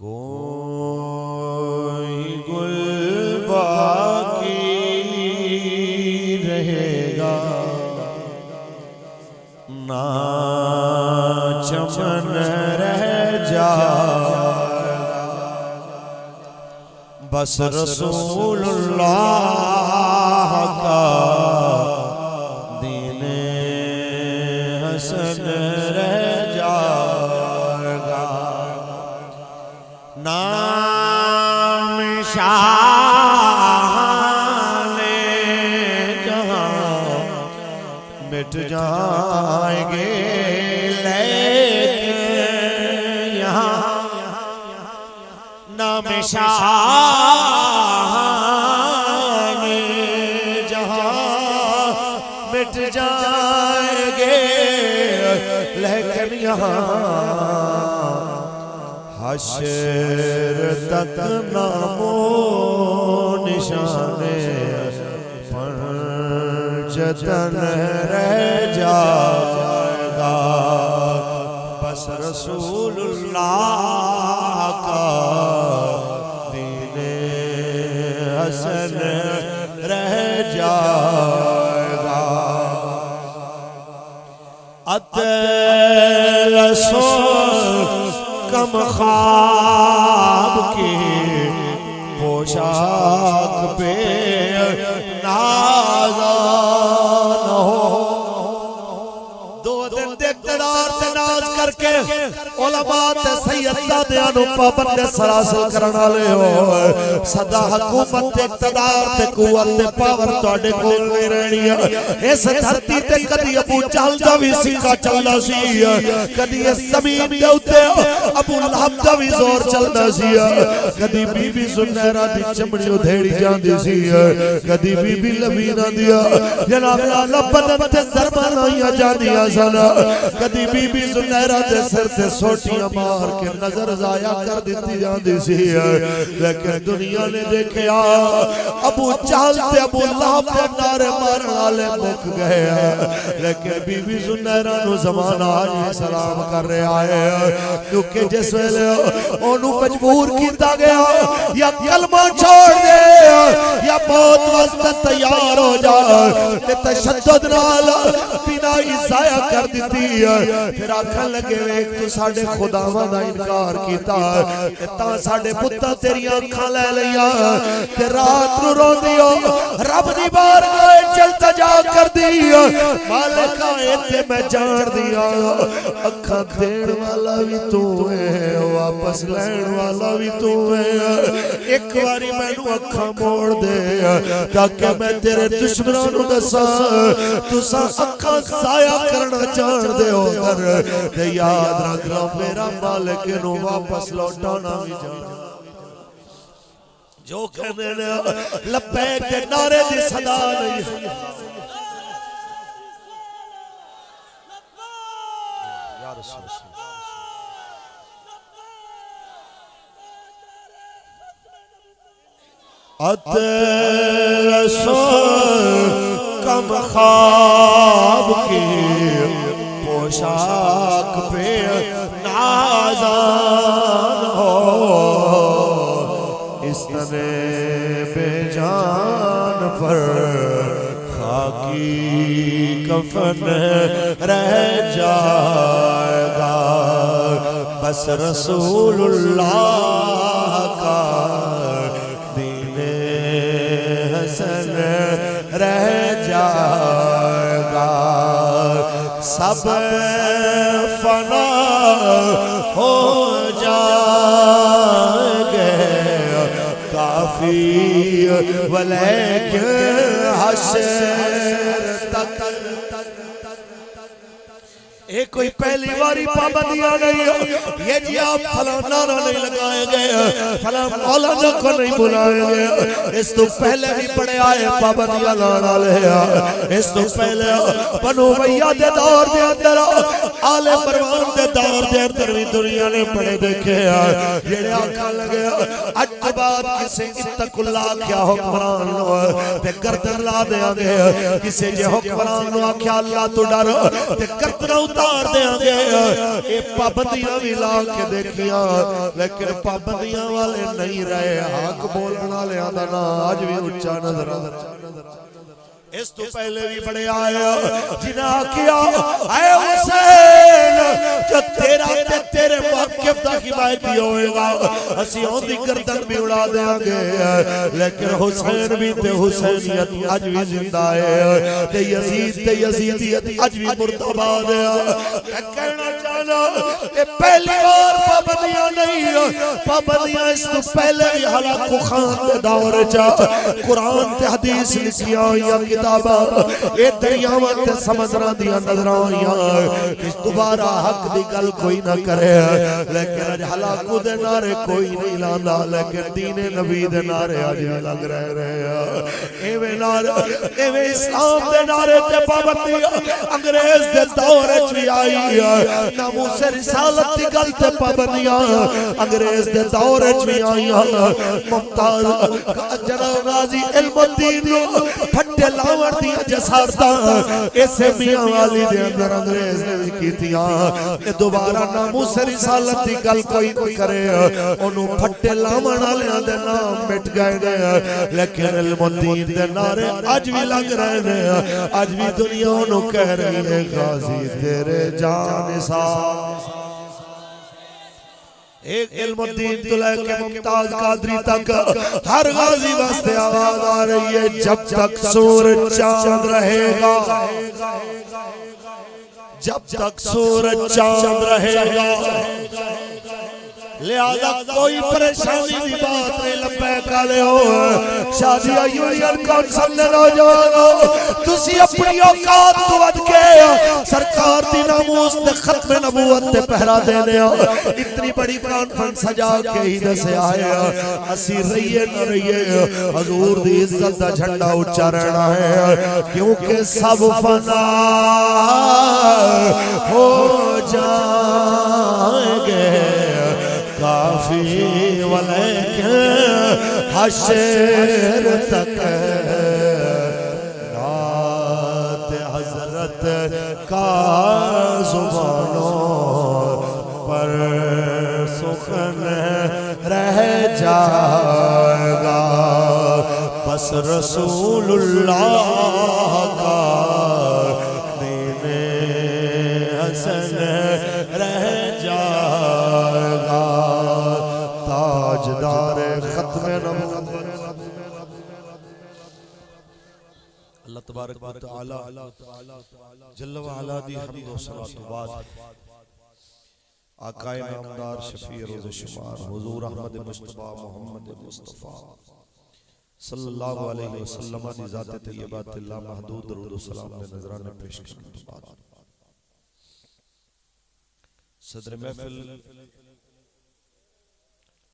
कोई गुल बाकी रहेगा ना चमन रह जाएगा, बस रसूलुल्लाह का दीने हसन रह जाएगा। नाम शाने जहां मिट जाएंगे, लेकिन यहाँ नाम शाने जहां मिट जाएंगे, लेकिन यहाँ हश्र तक नामो निशाने पंचतन रह जाएगा, बस रसूलुल्लाह का दीने हसन रह जाएगा। कम ख्वाब की पोशाक पे नाज़ान हो, दो दिन इक़्तिदार ते नाज करके उलमा ते सैयदज़ादियां नूं पाबंद सरासर करन वाले हो, सदा हुकूमत ते इक़्तिदार ते कुव्वत ते पावर तुहाडे कोल नहीं रहनी है। इस धरती ते कदी अबू जहल दा भी सिक्का चलदा सी, कदी इस ज़मीन दे उत्ते अबू लहब दा भी जोर चलदा सी, कदी बीबी सुनैरा दी चमड़ी उधेड़ी जांदी सी, कदी बीबी लबीना दिया जनाब नाल बदन ते ज़रबां लाईयां जांदियां सन, कदी बीबी सुनैरा दे सिर ते सोटियां मार के नजर ज़ाया कर दी जाती सी। लेकिन दुनिया ने देखा अबू जहल ते अबू लहब दे नारे मारन वाले मुक गए, लेकिन बीबी सुनैरा नूं ज़माना आज सलाम कर रहा है, क्योंकि जिस वेले ओनू मजबूर किया गया या कलमा छोड़ दे या मौत वास्ते तैयार हो जा, ते तशद्दुद नाल बिनाई ज़ाया कर दी। फिर आखन लगे वेख तू साडे खुदावां दा इनकार कीता ता साडे पुत्तां तेरियां अखां लै लईयां, ते रात नूं रोंदी हो रब दी बारगाह च इल्तिजा करदी, मालिका इत्थे मैं जान दिया अखां देण वाला भी तू है, वापस लैण वाला भी तू है, एक बारी मैनू अखां मोड़ दे ताकि मैं तेरे दुश्मनां नूं दसां तुसां अखां ज़ाया करना जानदे हो कर, ते याद रख लो मेरा मालिक नू वापस लौटाना भी जान। जो कहने ने लब्बैक के नारे दी सदा नहीं, या रसूल कम ख्वाब की पोशाक पे नाज़ान हो, इस तने बेजान पर खाकी कफन रह जाएगा, बस रसूलुल्लाह का दीने हसन रह जाएगा। सब फना हो जाएंगे काफी वलेकिन हश्र तक। ये कोई पहली बारी पाबंदियां नहीं, ये जी आप फलाना नहीं लगाएंगे, फलाना मौलाना को नहीं बुलाएंगे, इस तो पहले भी बड़े आए पाबंदियां लाने वाले, इस तो पहले बनो भैया दे दौर दे अंदर आले परवान दे दौर दे अंदर भी दुनिया ने बड़े देखे जेड़े आखन लगे अज के बाद किसे इत्तकुल्लाह क्या हुक्मरान लो ते गर्दन ला देंगे, किसे जे हुक्मरान नो आख्या अल्लाह तो डर ते गर्दन उतार उतार देंगे। ये पाबंदियां भी ला के देखिया लेकिन पाबंदियां वाले नहीं रहे। हक बोलने वाले दा ना अज भी उच्चा नजर इस तो पहले भी बड़े आए जिन्हें किया ऐ हुसैन जो तेरा ते तेरे मौक़िफ़ दा हिमायती होएगा असी ओंदी गर्दन भी उड़ा देंगे। लेकिन हुसैन भी ते हुसैनियत अज भी जिंदा है ते यजीदियत अज भी मुर्दाबाद है। कहना चाहना ये पहली बार पाबंदियां नहीं पाबंदियां इस तो पहले भी हलाकू खान दे दौर च कुरान ते हदीस लिखियां या ए दरियावां ते समुद्रां दियां नजरां आईयां। दोबारा हक दी गल कोई ना करे लेकिन अज हलाकू दे नारे कोई नहीं लांदा लेकिन दीने नबी दे नारे अज भी लग रहे एवें नारे एवें इस्लाम दे नारे ते पाबंदी अंग्रेज दे दौर च भी आई। नामूस रिसालत दी गल ते पाबंदियां अंग्रेज दे दौर च भी आईयां। मुमताज जनाब गाजी इल्मुद्दीन नु फट्टे लावण दी जसारता इसे मियां वाली दे अंदर अंग्रेज ने भी कीतियां। ये दोबारा नामूस रिसालत दी गल कोई नहीं करे ओनू फट्टे लावण वालेयां दे नाम मिट गए ने लेकिन इल्मुद्दीन दे नारे अज भी लग रहे ने। अज भी दुनिया ओनू कह रही है गाजी तेरे जानिसार। एक इल्मुद्दीन तो लेके मुमताज कादरी तक हर गाजी वास्ते आवाज आ रही है जब तक सूरज चांद रहेगा जब तक सूरज चांद रहेगा। लिहाजा कोई परेशानी की बात नहीं लब्बैक आले हो शादिया यूनियन काउंसिल ने नौजवानों तुसी अपनी औकात तो वध के सरकार दी नामूस ते खत्म नबूवत ते पहरा देने इतनी बड़ी कॉन्फ्रेंस सजा के ही दसे आए असी रहिए न रहिए हजूर दी इज्जत दा झंडा ऊंचा रहना है क्योंकि सब फना हो जाएंगे काफी वलेकिन हशर तक रात हजरत का जुबानों पर सुखन रह जाएगा बस रसूलुल्लाह का दीने हसन रह जाएगा। ताजदार खत्म नबूवत अल्लाह तबारक व तआला जल्ल व अला दी हम्द व सलात बाद आकाए नामदार शफी रोज़ शुमार हुजूर अहमद मुस्तफा मोहम्मद मुस्तफा सल्लल्लाहु अलैहि वसल्लम दी ज़ात तय्यबा ला महदूद दरूद व सलाम ने नजराने पेश करने के बाद सदर महफिल